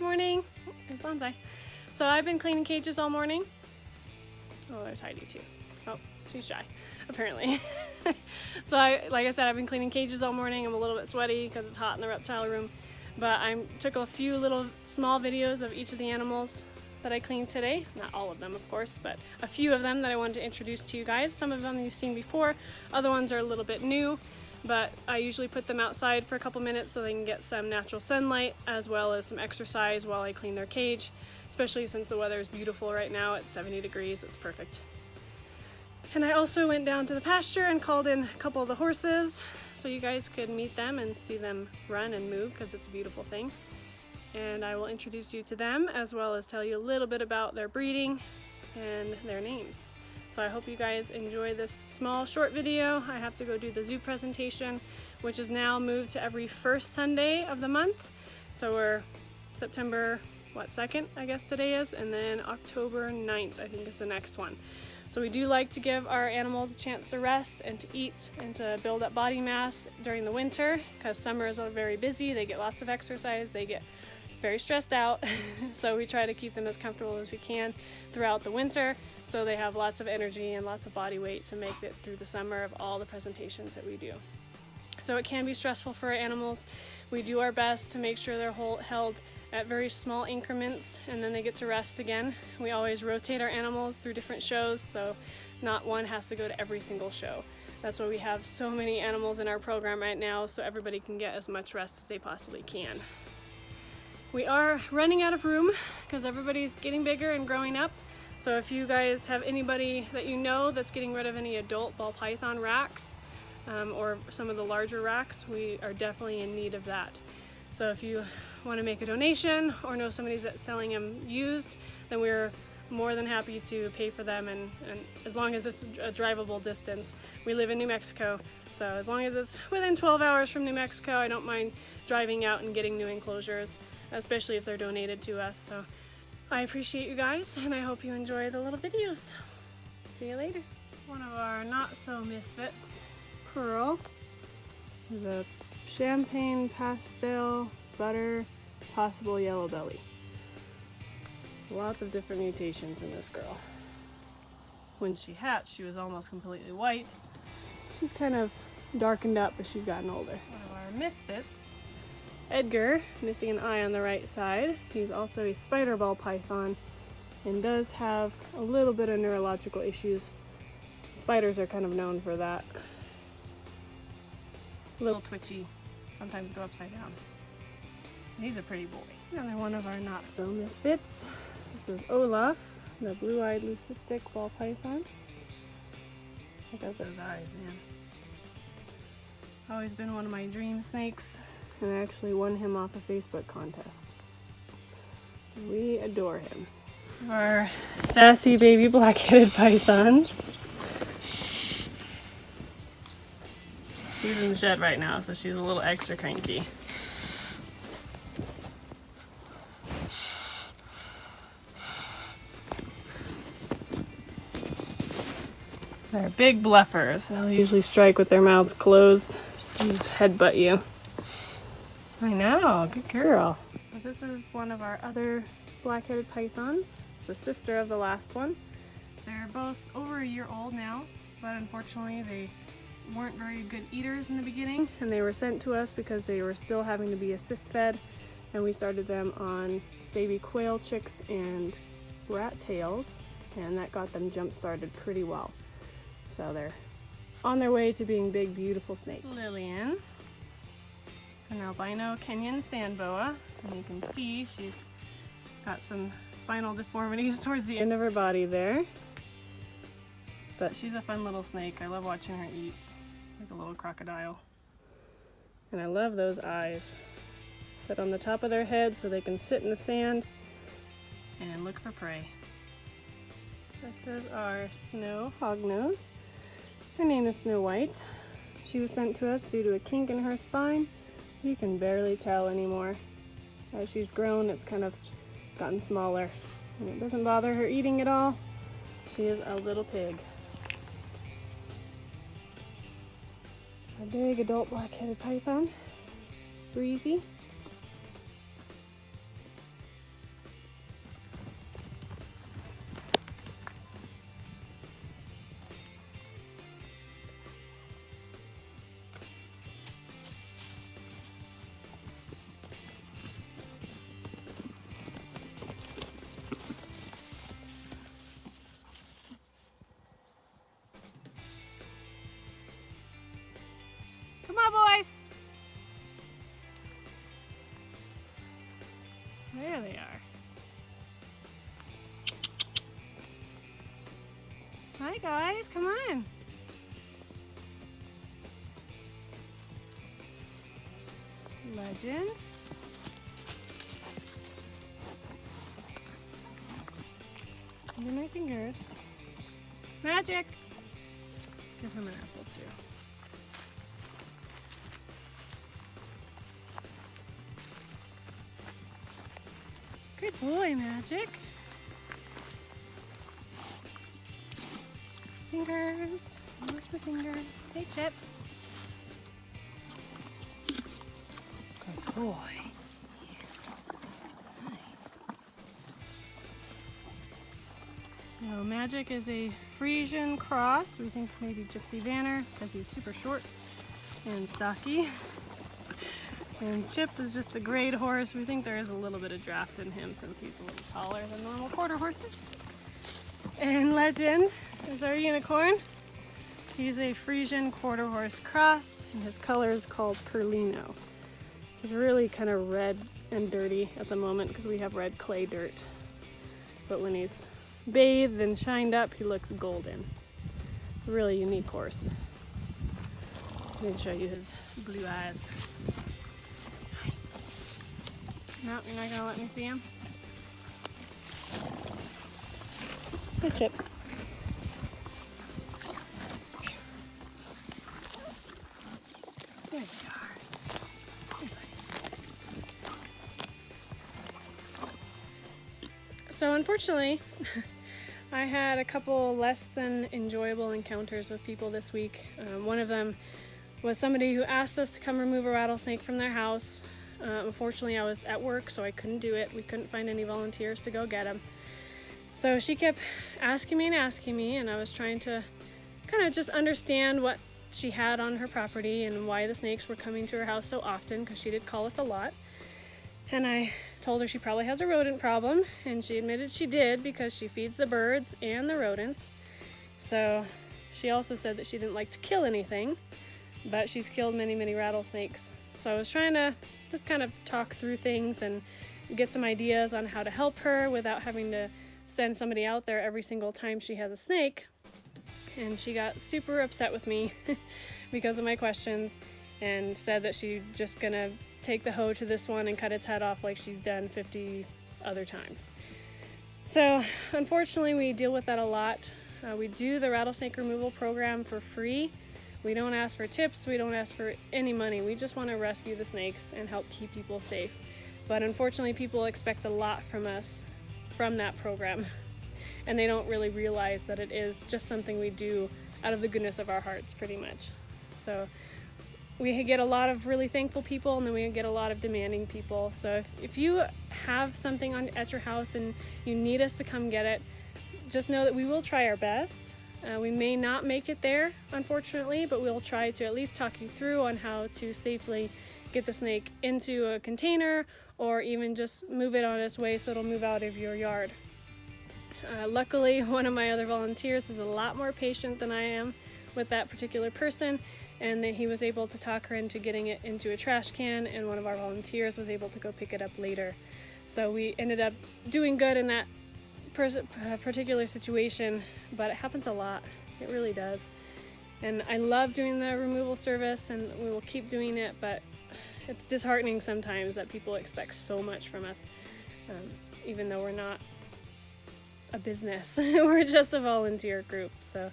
morning. There's Bonsai. So I've been cleaning cages all morning. Oh, there's Heidi too. Oh, she's shy, apparently. So like I said, I've been cleaning cages all morning. I'm a little bit sweaty because it's hot in the reptile room. But I took a few little small videos of each of the animals that I cleaned today. Not all of them, of course, but a few of them that I wanted to introduce to you guys. Some of them you've seen before. Other ones are a little bit new. But I usually put them outside for a couple minutes so they can get some natural sunlight as well as some exercise while I clean their cage, especially since the weather is beautiful right now at 70 degrees. It's perfect. And I also went down to the pasture and called in a couple of the horses so you guys could meet them and see them run and move because it's a beautiful thing. And I will introduce you to them as well as tell you a little bit about their breeding and their names. So I hope you guys enjoy this small short video. I have to go do the zoo presentation, which is now moved to every first Sunday of the month. So we're September, 2nd, I guess today is, and then October 9th, I think is the next one. So we do like to give our animals a chance to rest and to eat and to build up body mass during the winter because summer is very busy. They get lots of exercise, they get very stressed out. So we try to keep them as comfortable as we can throughout the winter so they have lots of energy and lots of body weight to make it through the summer of all the presentations that we do. So it can be stressful for our animals. We do our best to make sure they're held at very small increments and then they get to rest again. We always rotate our animals through different shows, so not one has to go to every single show. That's why we have so many animals in our program right now, so everybody can get as much rest as they possibly can. We are running out of room because everybody's getting bigger and growing up. So if you guys have anybody that you know that's getting rid of any adult ball python racks or some of the larger racks, we are definitely in need of that. So if you want to make a donation or know somebody's that's selling them used, then we're more than happy to pay for them, and as long as it's a drivable distance. We live in New Mexico, so as long as it's within 12 hours from New Mexico, I don't mind driving out and getting new enclosures, especially if they're donated to us. So I appreciate you guys, and I hope you enjoy the little videos. See you later. One of our not-so-misfits, Pearl, is a champagne pastel butter possible yellow belly. Lots of different mutations in this girl. When she hatched, she was almost completely white. She's kind of darkened up as she's gotten older. One of our misfits, Edgar, missing an eye on the right side. He's also a spider ball python and does have a little bit of neurological issues. Spiders are kind of known for that. A little twitchy, sometimes go upside down. He's a pretty boy. Another one of our not so misfits. This is Olaf, the blue-eyed leucistic ball python. Look at those eyes, man. Always been one of my dream snakes, and I actually won him off a Facebook contest. We adore him. Our sassy baby black-headed pythons. She's in the shed right now, so she's a little extra cranky. They're big bluffers. They'll usually strike with their mouths closed and just headbutt you. I know, good girl. This is one of our other black-headed pythons. It's the sister of the last one. They're both over a year old now, but unfortunately they weren't very good eaters in the beginning, and they were sent to us because they were still having to be assist fed, and we started them on baby quail chicks and rat tails, and that got them jump started pretty well. So they're on their way to being big, beautiful snakes. Lillian. It's an albino Kenyan sand boa, and you can see she's got some spinal deformities towards the end of her body there. But she's a fun little snake. I love watching her eat, like a little crocodile. And I love those eyes. Sit on the top of their head so they can sit in the sand and look for prey. This is our snow hognose. Her name is Snow White. She was sent to us due to a kink in her spine. You can barely tell anymore. As she's grown, it's kind of gotten smaller. And it doesn't bother her eating at all. She is a little pig. A big adult black-headed python. Breezy. guys, come on. Legend. Under my fingers. Magic! Give him an apple too. Good boy, Magic. Fingers. Watch my fingers. Hey, Chip. Good boy. Now, Magic is a Frisian cross. We think maybe Gypsy Vanner because he's super short and stocky. And Chip is just a great horse. We think there is a little bit of draft in him since he's a little taller than normal quarter horses. And Legend is our unicorn. He's a Frisian quarter horse cross, and his color is called Perlino. He's really kind of red and dirty at the moment because we have red clay dirt. But when he's bathed and shined up, he looks golden. Really unique horse. Let me show you his blue eyes. No, you're not gonna let me see him? Hey, Chip. There you are. Hey, buddy. So unfortunately, I had a couple less than enjoyable encounters with people this week. One of them was somebody who asked us to come remove a rattlesnake from their house. Unfortunately, I was at work, so I couldn't do it. We couldn't find any volunteers to go get him. So she kept asking me, and I was trying to kind of just understand what she had on her property and why the snakes were coming to her house so often, because she did call us a lot. And I told her she probably has a rodent problem, and she admitted she did because she feeds the birds and the rodents. So she also said that she didn't like to kill anything, but she's killed many, many rattlesnakes. So I was trying to just kind of talk through things and get some ideas on how to help her without having to send somebody out there every single time she has a snake. And she got super upset with me because of my questions and said that she's just gonna take the hoe to this one and cut its head off like she's done 50 other times. So unfortunately, we deal with that a lot. We do the rattlesnake removal program for free. We don't ask for tips, we don't ask for any money. We just want to rescue the snakes and help keep people safe. But unfortunately, people expect a lot from us from that program. And they don't really realize that it is just something we do out of the goodness of our hearts, pretty much. So we get a lot of really thankful people, and then we get a lot of demanding people. So if you have something at your house and you need us to come get it, just know that we will try our best. We may not make it there, unfortunately, but we'll try to at least talk you through on how to safely get the snake into a container, or even just move it on its way so it'll move out of your yard. Luckily, one of my other volunteers is a lot more patient than I am with that particular person, and that he was able to talk her into getting it into a trash can, and one of our volunteers was able to go pick it up later. So we ended up doing good in that particular situation, but it happens a lot. It really does. And I love doing the removal service, and we will keep doing it, but it's disheartening sometimes that people expect so much from us, even though we're not a business. We're just a volunteer group. So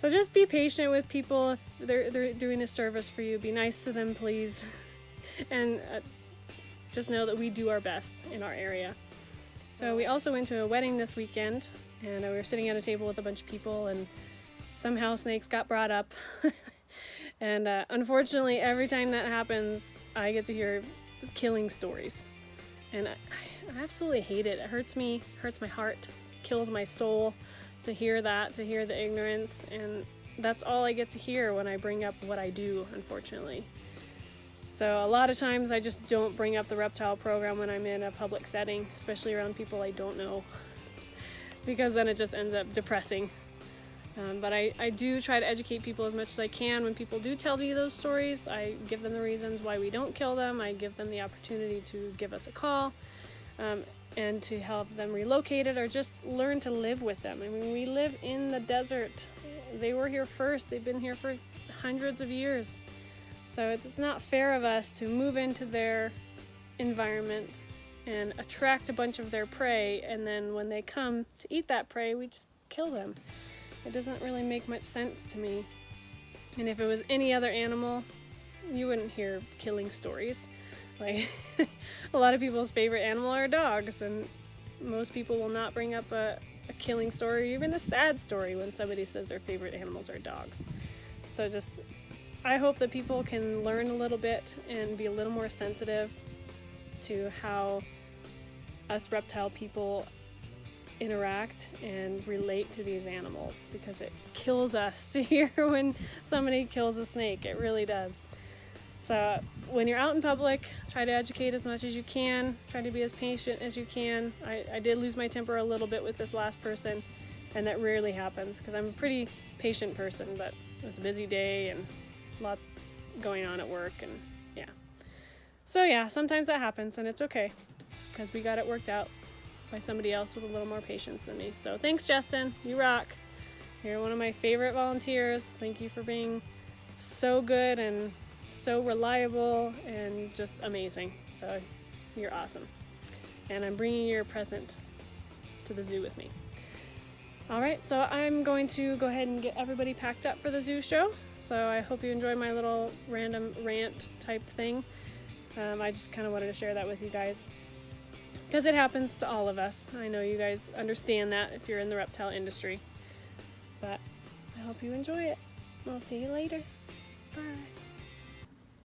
just be patient with people. If they're doing a service for you, be nice to them, please. And just know that we do our best in our area. So we also went to a wedding this weekend, and we were sitting at a table with a bunch of people, and somehow snakes got brought up. And unfortunately, every time that happens, I get to hear killing stories. And I absolutely hate it. It hurts me, hurts my heart, kills my soul to hear that, to hear the ignorance. And that's all I get to hear when I bring up what I do, unfortunately. So a lot of times I just don't bring up the reptile program when I'm in a public setting, especially around people I don't know, because then it just ends up depressing. But I do try to educate people as much as I can. When people do tell me those stories, I give them the reasons why we don't kill them. I give them the opportunity to give us a call. and to help them relocate it or just learn to live with them. I mean, we live in the desert. They were here first. They've been here for hundreds of years. So it's not fair of us to move into their environment and attract a bunch of their prey, and then when they come to eat that prey, we just kill them. It doesn't really make much sense to me. And if it was any other animal, you wouldn't hear killing stories. Like, a lot of people's favorite animal are dogs, and most people will not bring up a killing story, or even a sad story, when somebody says their favorite animals are dogs. So just, I hope that people can learn a little bit and be a little more sensitive to how us reptile people interact and relate to these animals, because it kills us to hear when somebody kills a snake. It really does. So when you're out in public, try to educate as much as you can. Try to be as patient as you can. I did lose my temper a little bit with this last person, and that rarely happens because I'm a pretty patient person, but it was a busy day and lots going on at work, and yeah. So yeah, sometimes that happens, and it's okay because we got it worked out by somebody else with a little more patience than me. So thanks, Justin. You rock. You're one of my favorite volunteers. Thank you for being so good and so reliable and just amazing. So you're awesome. And I'm bringing your present to the zoo with me. All right, so I'm going to go ahead and get everybody packed up for the zoo show. So I hope you enjoyed my little random rant type thing. I just kind of wanted to share that with you guys because it happens to all of us. I know you guys understand that if you're in the reptile industry, but I hope you enjoy it. I'll see you later. Bye.